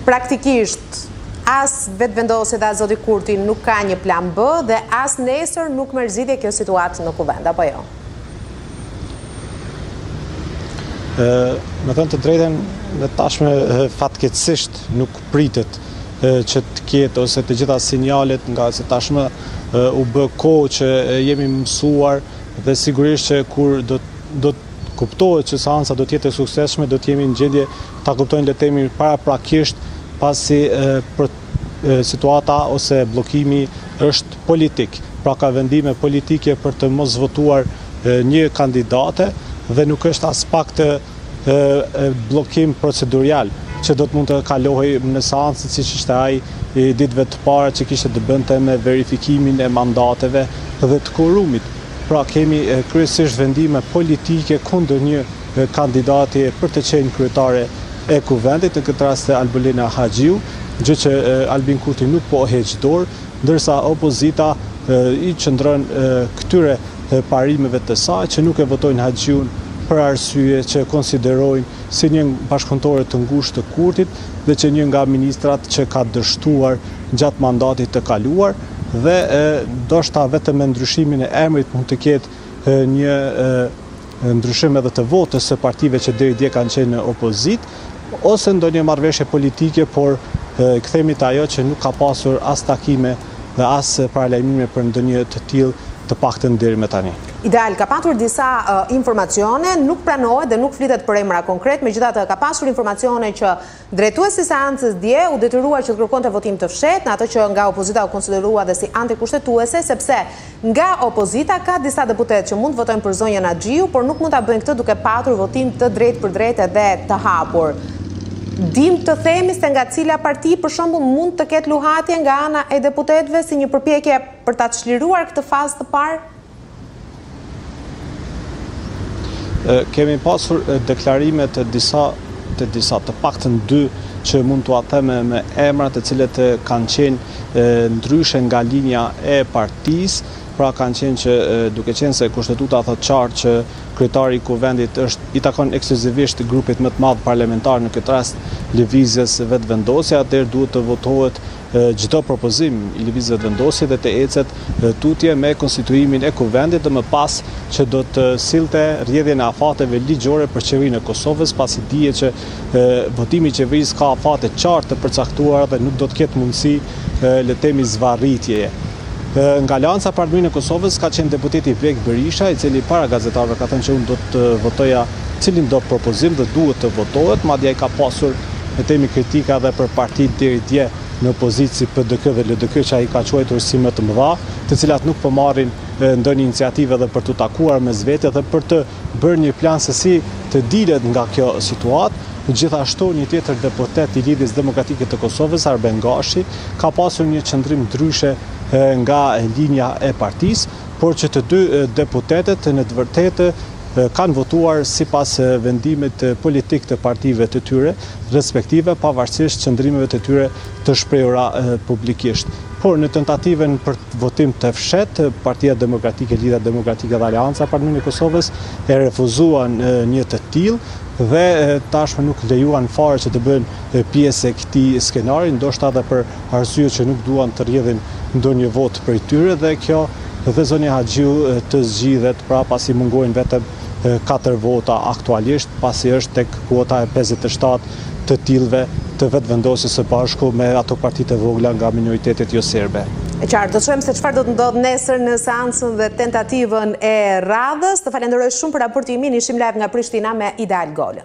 Praktikisht, as vetëvendosja dhe as zoti Kurti nuk ka një plan B dhe as nesër nuk merr zgjidhje kjo situatë në kuvend, apo jo? Me thënë të drejtën, në tashme fatkeqësisht nuk pritet që të ketë ose të gjitha sinjalet nga se tashme u bë kohë që jemi mësuar dhe sigurisht që kur do të kuptohet që seanca do të jetë e suksesshme, do të jemi në gjendje ta kuptojnë le të themi paraprakisht pasi situata ose bllokimi është politik. Pra ka vendime politike për të mos votuar një kandidate dhe nuk është as pak të bllokim procedurial që do të mund të kalohej në seancë siç ishte ai ditëve të para që kishte të bënte me verifikimin e mandateve dhe të quorumit. Pra kemi kryesisht vendime politike kundër një kandidati për të qenë kryetare e kuvendit, në këtë rast Albulina Haxhiu, gjë që Albin Kurti nuk po heq dorë, ndërsa opozita i qëndron këtyre parimeve të saj që nuk e votojnë Haxhiun për arsye që konsiderojnë si një bashkëpunëtore të ngushtë të Kurtit dhe që një nga ministrat që ka dështuar gjatë mandatit të kaluar dhe ndoshta vetëm me ndryshimin e emrit mund të ketë një ndryshim edhe të votës së partive që deri dje kanë qenë në opozitë ose ndonjë marrëveshje politike, por kthehemi te ajo që nuk ka pasur as takime dhe as paralajmime për ndonjë të tillë të paktën deri më tani. Ideal, ka patur disa informacione, nuk pranohet dhe nuk flitet për emra konkret, megjithatë ka pasur informacione që drejtuesi i seancës dje u detyruar që të kërkonte votim të fshehtë, në ato që nga opozita u konsiderua dhe si antikushtetuese, sepse nga opozita ka disa deputetë që mund të votojnë për zonjën Haxhiu, por nuk mund ta bëjnë këtë duke patur votim të drejtë për drejtë dhe të hapur. Dim të themi se nga cila parti për shembull mund të ketë luhatje nga ana e deputetëve si një përpjekje për ta çliruar këtë fazë të parë? Kemi pasur deklarime të disa të paktën dy që mund t'u theme me emra të cilët kanë qenë ndryshe nga linja e partisë, pra kanë qenë që duke qenë se kushtetuta thotë qartë që kryetari i kuvendit i takon ekskluzivisht grupit më të madh parlamentar, në këtë rast lëvizjes vetëvendosje, atëherë duhet të votohet çdo propozim i lëvizjes vetëvendosje dhe të ecet tutje me konstituimin e kuvendit dhe më pas që do të sillte rrjedhjen e afateve ligjore për qeverinë e Kosovës, pasi dihet që votimi i qeverisë ka afate qartë të përcaktuara dhe nuk do të ketë mundësi le të themi zvarritjeje. Nga Alianca për Ardhurinë e Kosovës ka qenë deputeti Vlek Berisha, i cili para gazetarëve ka thënë që unë do të votoja cilin do propozim dhe duhet të votohet, madje ai ka pasur le të themi kritika edhe për partitë deri dje në opozitë si PDK dhe LDK që ai ka quajtur si më të mëdha, të cilat nuk po marrin ndonjë iniciativë edhe për të takuar mes vete dhe për të bërë një plan se si të dilet nga kjo situatë. Gjithashtu një tjetër deputet i Lidhjes Demokratike të Kosovës, Arben Gashi, ka pasur një qëndrim ndryshe nga linja e partisë, por që të dy deputetet në të vërtetë kanë votuar sipas vendimit politik të partive të tyre, respektive pavarësisht qëndrimeve të tyre të shprehura publikisht. Por në tentativën për votim të fshehtë, Partia Demokratike, Lidhja Demokratike dhe Alianca për Ardhurinë e Kosovës e refuzuan një të tillë dhe tashmë nuk lejuan fare që të bëjnë pjesë e këtij skenari, ndoshta edhe për arsye që nuk duan të rrjedhin ndonjë vot prej tyre dhe kjo dhe zonja Haxhiu të zgjidhet pra pasi mungojnë vetëm 4 vota aktualisht, pasi është tek kuota e 57 të tillëve të vetëvendosjes së bashku me ato partitë e vogla nga minoritetet jo serbe. E qartë, do të shohim se çfarë do të ndodhë nesër në seancën dhe tentativën e radhës. Të falenderoj shumë për raportimin, ishim live nga Prishtina me Ideal Gol.